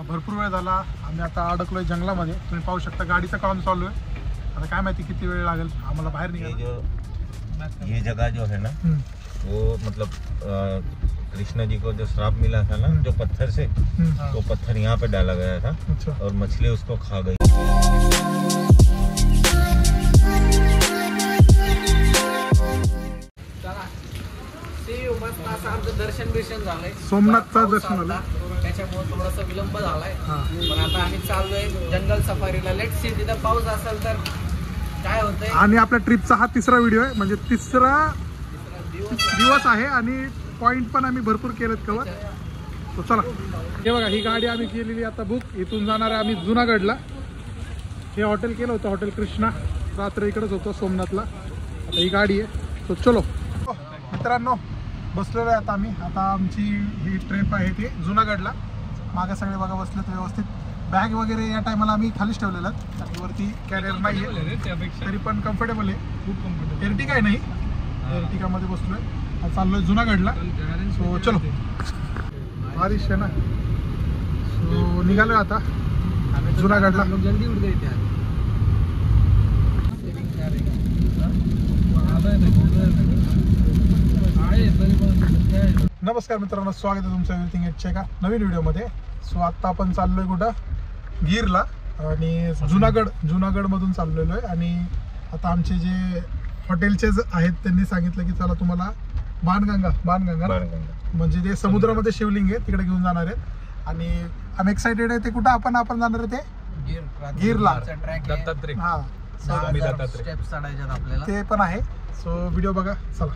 भरपूर वेळ झाला, आम्ही आता अडकलोय जंगलामध्ये. तुम्ही पाहू शकता गाडीचं काम चालू आहे. आता काय माहिती किती वेळ लागेल आम्हाला बाहेर निघायला. ये जगह जो है ना वो मतलब कृष्ण जी को जो श्राप मिला था ना जो पत्थर से, तो पत्थर यहाँ पे डाला गया था और मछली उसको खा गई. दर्शन बिर्शन झालंय, सोमनाथचं दर्शन झालं, त्याच्यामुळे थोडासा विलंब झालाय. पण आता आम्ही चाललोय जंगल सफारीला. लेट्स सी तिथं पाऊस असेल तर काय होतंय. आणि आपल्या ट्रिपचा हा तिसरा व्हिडिओ आहे, म्हणजे तिसरा दिवस आहे आणि पॉइंट पण आम्ही भरपूर केलेत कवर. तो चला, हे बघा ही गाडी आम्ही केलेली आता बुक. इथून जाणार आहे आम्ही जुनागडला. हे हॉटेल केलं होतं, हॉटेल कृष्णा. रात्र इकडेच होतो सोमनाथला. आता ही गाडी आहे. तो चलो मित्रांनो, बसलेलो आहे आता आम्ही. आता आमची ही ट्रिप आहे ती जुनागडला. मागे सगळे बघा बसलेत व्यवस्थित. बॅग वगैरे या टायमाला आम्ही खालीच ठेवलेलं आहेत आणि वरती कॅरियर नाही आहे, तरी पण कम्फर्टेबल आहे, खूप कम्फर्टेबल. एर्टिगा आहे नाही, एर्टिगामध्ये बसलोय. आता चाललोय जुनागडला. सो चलो, बारिश आहे ना. सो निघालोय आता जुनागडला. जल्दी उठ गए थे. नमस्कार मित्रांनो, स्वागत आहे तुमचं एव्हरीथिंग एटच्या एका नवीन व्हिडिओमध्ये. सो आत्ता आपण चाललोय कुठं, गीरला आणि जुनागडमधून चाललेलो आहे. आणि आता आमचे जे हॉटेलचेच आहेत त्यांनी सांगितलं की चला तुम्हाला बाणगंगा म्हणजे जे समुद्रामध्ये शिवलिंग आहे तिकडे घेऊन जाणार आहेत. आणि आम्ही एक्साइटेड आहे. ते कुठं आपण जाणार आहे, ते गीरला. हा, स्टेप्स चढायच्यात आपल्याला, ते पण आहे. सो व्हिडिओ बघा चला.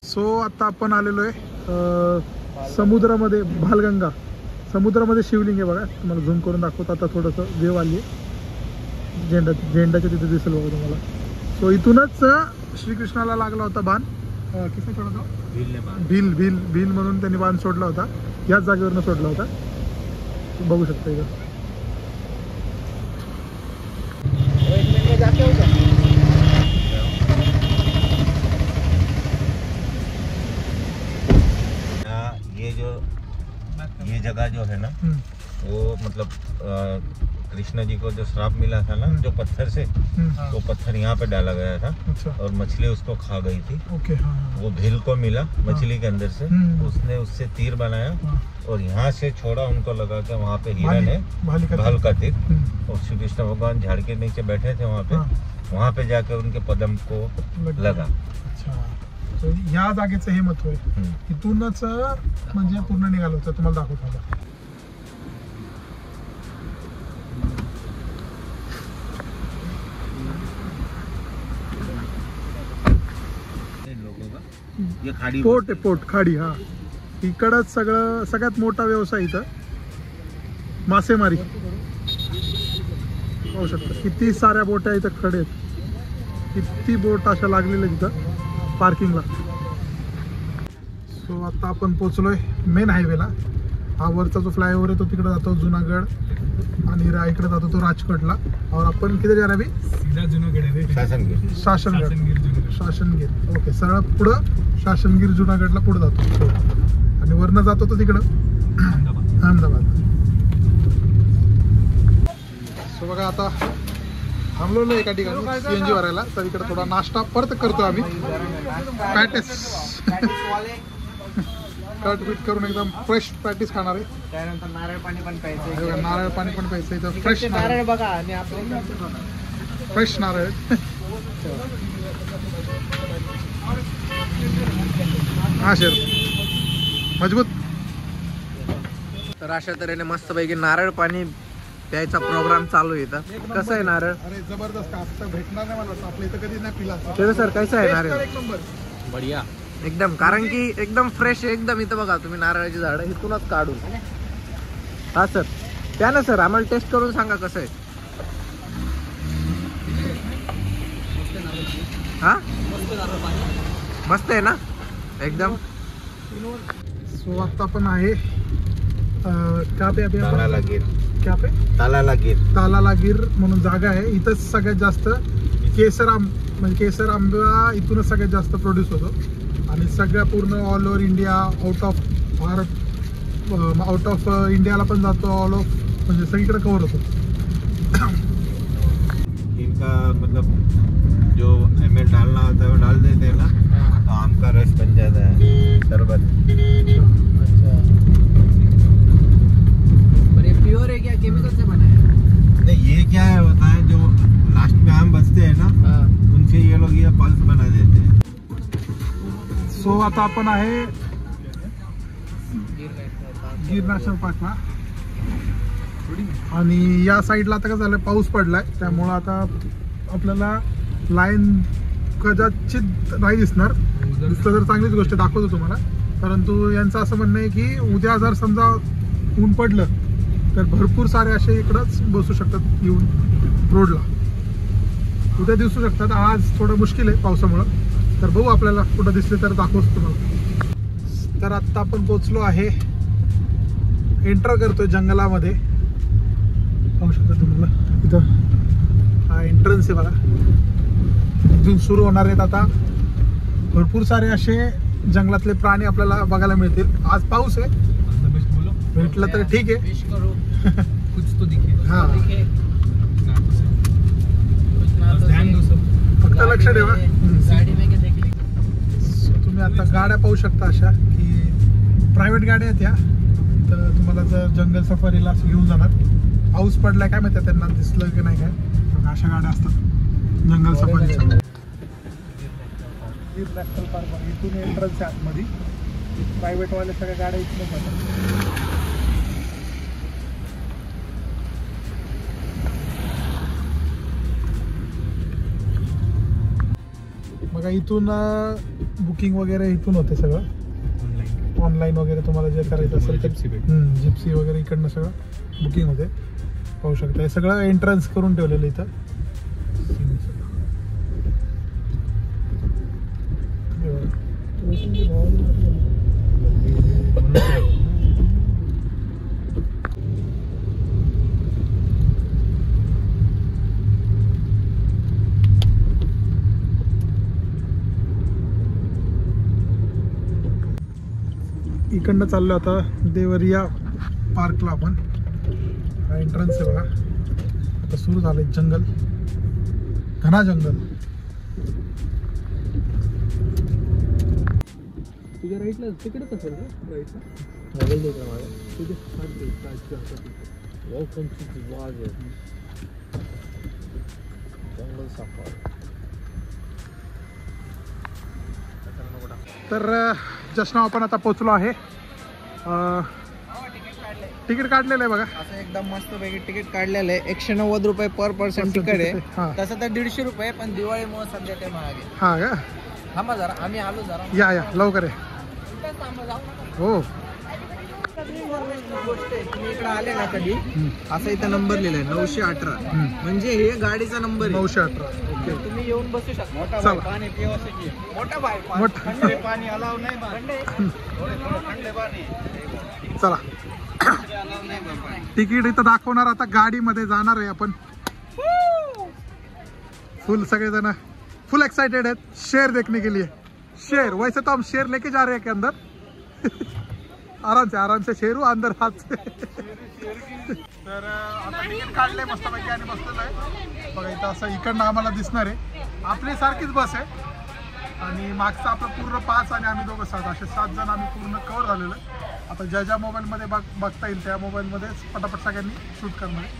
सो आता आपण आलेलो आहे समुद्रामध्ये. भालगंगा समुद्रामध्ये शिवलिंग आहे बघा. तुम्हाला झूम करून दाखवतो. आता थोडंसं वेव आली आहे, झेंडाच्या तिथे दिसेल बघा तुम्हाला. सो इथूनच श्रीकृष्णाला लागला होता बाण. किती सोडला होता, भील म्हणून त्यांनी बाण सोडला होता. याच जागेवरनं सोडला होता, बघू शकता इथं. ये जगह जो है ना वो मतलब कृष्ण जी को जो श्राप मिला था ना जो पत्थर से, तो पत्थर यहाँ पे डाला गया था और मछली उसको खा गई थी. वो भील को मिला मछली के अंदर से, उसने उससे तीर बनाया और यहाँ से छोड़ा. उनको लगा कि वहाँ पे हिरन है, भाल का तीर. और श्री कृष्ण भगवान झाड़ के नीचे बैठे थे वहाँ पे जाके उनके पदम को लगा. या जागेचं हे महत्व आहे. इथूनच म्हणजे पूर्ण निघालो होतं. तुम्हाला दाखवतो आता. पोट आहे, पोट खाडी. हा, इकडच सगळ्यात मोठा व्यवसाय इथं मासेमारी. पाहू शकता किती साऱ्या बोट्या इथं खडे आहेत. किती बोट अशा लागलेल्या इथं पार्किंगला. सो आता आपण पोचलोय मेन हायवेला. हा वरचा जो फ्लायओव्हर आहे तो तिकडे जातो जुनागड आणि इकडे जातो तो राजकोटला. और आपण किती जा रहे सीधा जुनागड आहे, शासनगीर. ओके, सरळ पुढं शासनगीर जुनागडला पुढे जातो आणि वरनं जातो तो तिकडं अहमदाबाद. सो बघा आता थांबलो एका ठिकाणी सीएनजी भरायला. तर इकडे थोडा नाश्ता परत करतो आम्ही. पॅटिस कट बीट करून एकदम फ्रेश पॅटिस खाणार आहे. त्यानंतर नारळ पाणी पण प्यायचं. नारळ पाणी पण प्यायचं इथं. फ्रेश नारळ बघा. आणि आपल्या फ्रेश नारळ. हा शेर मजबूत. तर अशा तऱ्हेने मस्तपैकी नारळ पाणी प्यायचा प्रोग्राम चालू आहे इथं. कसं आहे नारळ? अरे जबरदस्त. आता भेटणार नाही मला, आपल्या इथं कधी नाही पिला. सर कसं आहे नारळ? एक नंबर, बढिया एकदम. कारण की एकदम फ्रेश एकदम. इथं बघा तुम्ही नारळाची झाडं इथूनच काढून. हा सर, त्या ना सर आम्हाला टेस्ट करून सांगा कसं आहे. हा मस्त आहे ना एकदम. सो आता पण आहे क्या पे अभी आपण? तालाला क्या पे? तालाला गिर म्हणून जागा आहे. इथंच सगळ्यात जास्त केसर म्हणजे केसर आंबा इथूनच सगळ्यात जास्त प्रोड्यूस होतो आणि सगळ्या पूर्ण all over India, out of Bharat, out of इंडियाला पण जातो, ऑल ऑफ म्हणजे सगळीकडे कव्हर होतो. इनका मतलब जो एमएल डालना होता है वो डाल देते हैं ना, तो आम का रस बन जाता है, शरबत. अच्छा, पर ये प्योर है क्या, केमिकल से बना है? नहीं, ये क्या है होता है, जो लास्ट में आम बचते हैं ना, उनसे ये लोग ये पल्स बना देते हैं. सो आता आपण आहे गिर नॅशनल पार्कला आणि या साईडला आता काय झालं, पाऊस पडलाय त्यामुळं आता आपल्याला लाईन कदाचित नाही दिसणार. दिसलं तर चांगलीच गोष्ट, दाखवतो तुम्हाला. परंतु यांचं असं म्हणणं आहे की उद्या जर समजा ऊन पडलं तर भरपूर सारे असे इकडंच बसू शकतात येऊन रोडला, उद्या दिसू शकतात. आज थोडं मुश्किल आहे पावसामुळं, तर बघू आपल्याला कुठं दिसले तर दाखवतो तुम्हाला. तर आत्ता आपण पोचलो आहे, एंटर करतोय जंगलामध्ये. पाहू शकता तुम्हाला इथं हा एंट्रन्स आहे बघा. इथून सुरू होणार आहेत आता भरपूर सारे असे जंगलातले प्राणी आपल्याला बघायला मिळतील. आज पाऊस आहे, भेटलं तर ठीक आहे. हा, फक्त लक्ष ठेवा. तुम्ही आता गाड्या पाहू शकता अशा की प्रायव्हेट गाड्या आहेत या, तर तुम्हाला जर जंगल सफारीला घेऊन जाणार. पाऊस पडलाय काय माहिती त्यांना दिसलं की नाही काय, बघा अशा गाड्या असतात जंगल सफारीच्या. गिर नॅशनल पार्क इथून एंट्रन्स आहे आतमध्ये. प्रायव्हेटवाले सगळ्या गाड्या इथूनच जातात. बघा इथून बुकिंग वगैरे इथून होते सगळं, ऑनलाईन वगैरे तुम्हाला जे करायचं असेल तर जिप्सी वगैरे इकडनं सगळं बुकिंग होते. पाहू शकता हे सगळं एंट्रन्स करून ठेवलेलं इथं. इकडनं चाललो आता देवरिया पार्कला आपण. हा एंट्रन्स आहे बघा. आता सुरू झालंय जंगल, घना जंगल. तुझ्या राईटला तिकडेच असेल ना, राईटला मोबाईल देत मला तुझे वाघ आहे. जंगल सफारी. तर जस्ट आपण आता पोचलो आहे. तिकीट काढलेलं आहे बघा. असं एकदम मस्त पैकी तिकीट काढलेलं आहे. 190 रुपये पर पर्सन तिकीट आहे. तसं तर 150 रुपये, पण दिवाळीमुळे सध्या ते महाग आहे. हा का? थांबा जरा, आम्ही आलो जरा. या लवकर आहे. हो, गोष्ट आहे, तुम्ही इकडे आले ना कधी, असं इथं नंबर लिहिलाय 918, म्हणजे हे गाडीचा नंबर 918. ओके, तुम्ही येऊन बसू शकता. मोठा चला. पाणी मोठा बाय पाणी अलाव नाही. चला, तिकीट इथं दाखवणार. आता गाडीमध्ये जाणार आहे आपण. फुल सगळेजण फुल एक्साइटेड आहेत शेर देखने के लिए. शेर, वैसे तो हम शेर लेके जा रहे हैं के अंदर. आराम से शेरू अंदर हाथ से. तर आता तिकीट काढले मस्तपैकी आणि बसलेलं आहे बघा. इथं असं इकडनं आम्हाला दिसणार आहे. आपली सारखीच बस आहे आणि मागचं आपलं पूर्ण 5 आणि आम्ही दोघं 7, असे 7 जण आम्ही पूर्ण कव्हर झालेलं आहे. आता ज्या मोबाईलमध्ये बघता येईल त्या मोबाईलमध्येच पटापट सगळ्यांनी शूट करणार आहे.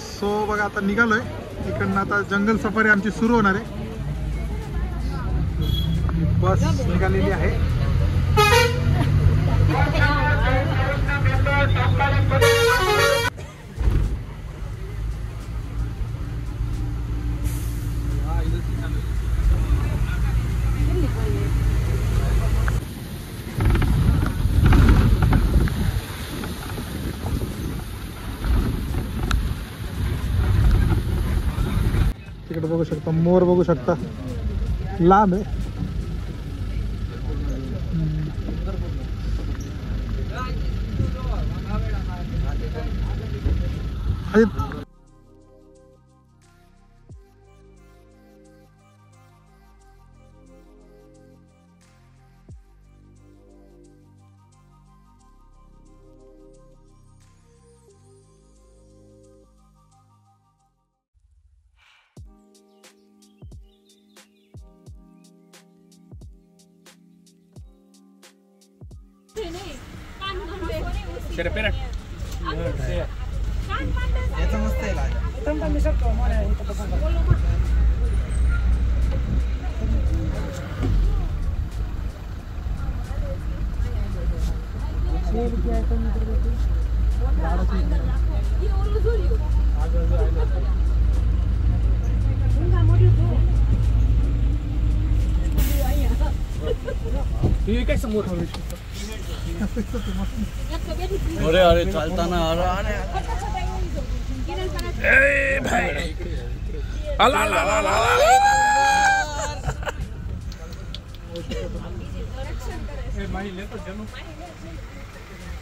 सो बघा आता निघालोय इकडनं. आता जंगल सफारी आमची सुरू होणार आहे. बस निघालेली आहे. तिकडे बघू शकता मोर, बघू शकता लांब आहे. अरे अरे चालताना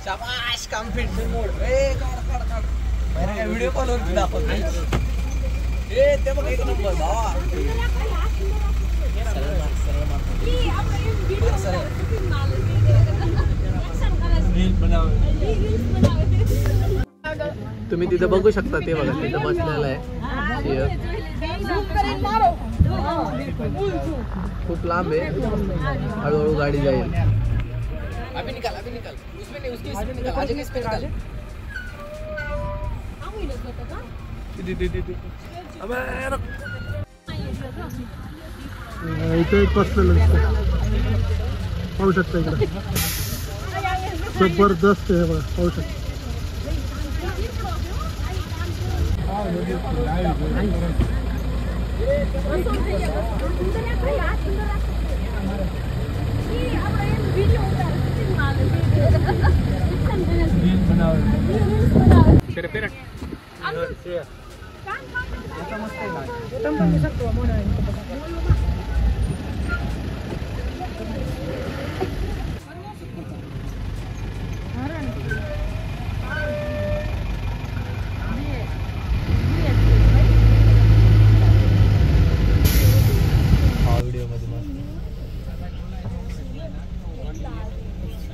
शाबाश काम फिट मोड व्हिडिओ कॉलवर दाखवत ते बघ एक नंबर भावा तुम्ही तिथं बघू शकता ते बघा तिथं बसलेलं आहे खूप लांब आहे हळूहळू गाडी जाईल अभी निकाल उसमें नहीं उसकी इसमें निकाल आगे किस पे निकाल इथे बसलेलं पाहू शकता इकडे जबरदस्त आहे बघा पाहू शकता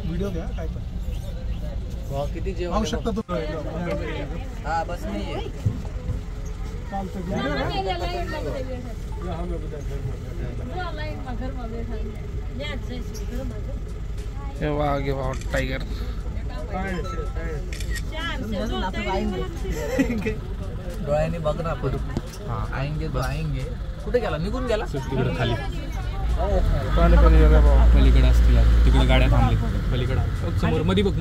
व्हिडिओ घ्या काय पण किती जेवण पाहू शकता तुम्ही हा बस नाहीये टाइगर डोळ्याने बघ ना आपण आएंगे तो आएंगे कुठे गेला निघून गेला तिकडे खाली पलीकडे असतील तिकडे गाड्या थांबली पलीकडे समोर मध्ये बघ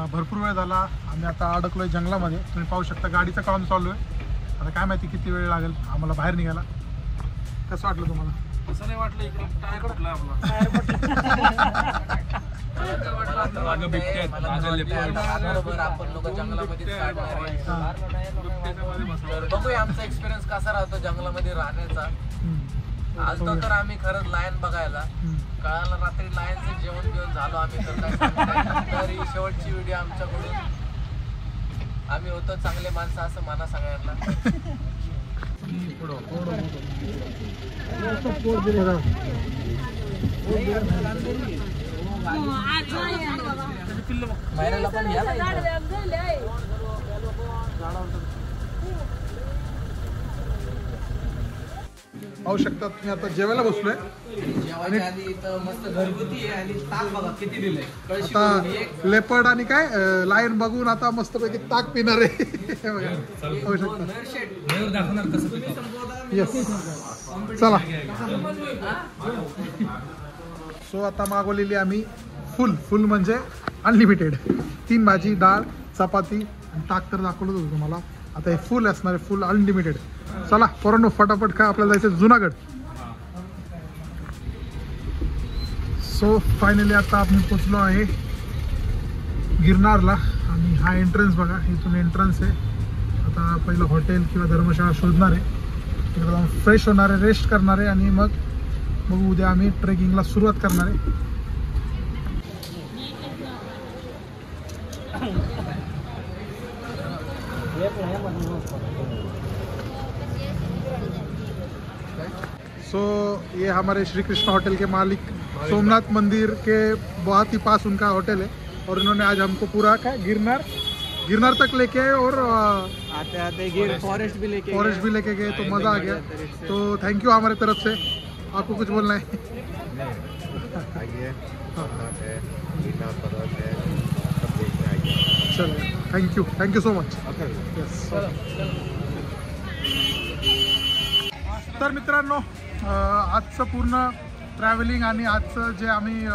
भरपूर वेळ झाला आम्ही आता अडकलोय जंगलामध्ये तुम्ही पाहू शकता गाडीचं काम चालू आहे आता काय माहिती किती वेळ लागेल आम्हाला बाहेर निघायला कसं वाटलं तुम्हाला असं नाही वाटलं इकडे टायर फुटला आपण लोक जंगलामध्ये बघूया आमचा एक्सपिरियन्स कसा राहतो जंगलामध्ये राहण्याचा आलतो तर आम्ही खरंच लायन बघायला कळाला रात्री लायनचं जेवण घेऊन झालो आम्ही तर तर ही शेवटची व्हिडिओ आमच्याकडून आम्ही होतो चांगले माणसं असं माना सगळ्यांना मायराला पण या पाहू शकता तुम्ही आता जेवायला बसलोय जेवायच्या आधी इथं मस्त घरगुती आहे आणि ताक बघा किती दिलंय आता लेपर्ड आणि काय लायन बघून आता मस्तपैकी ताक पिणार आहे पाहू शकता येस चला सो आता मागवलेली आम्ही फुल म्हणजे अनलिमिटेड 3 भाजी डाळ चपाती आणि ताक तर दाखवलं होतं तुम्हाला आता हे फुल असणार आहे फुल अनलिमिटेड चला पोरांनो फटाफट काय आपल्याला जायचं जुनागड सो फायनली आता आपण पोचलो आहे गिरनारला आणि हा एंट्रन्स बघा, इथून एंट्रन्स आहे. आता पहिलं हॉटेल किंवा धर्मशाळा शोधणार आहे, तिकडे जाऊन फ्रेश होणार आहे, रेस्ट करणार आहे आणि मग उद्या आम्ही ट्रेकिंगला सुरुवात करणार आहे. सो ये हमारे श्री कृष्ण होटल के मालिक सोमनाथ मंदिर के बहुत ही पास उनका होटल है और इन्होंने आज हमको पूरा क्या गिरनार तक लेके आए और आते आते फॉरेस्ट भी लेके गए तो मज़ा आ गया. तो थैंक यू हमारे तरफ से. आपको कुछ बोलना है? चलो थैंक यू सो मच. तर मित्रांनो, आजचं पूर्ण ट्रॅव्हलिंग आणि आजचं जे आम्ही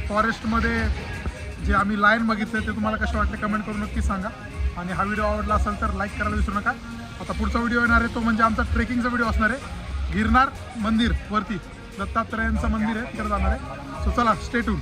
फॉरेस्टमध्ये जे आम्ही लाईन बघितलं ते तुम्हाला कसे वाटले कमेंट करून नक्की सांगा. आणि हा व्हिडिओ आवडला असेल तर लाईक करायला विसरू नका. आता पुढचा व्हिडिओ येणार आहे तो म्हणजे आमचा ट्रेकिंगचा व्हिडिओ असणार आहे. गिरनार मंदिर वरती दत्तात्रेयांचं मंदिर आहे, तिकडे जाणार आहे. सो चला, स्टे ट्यून.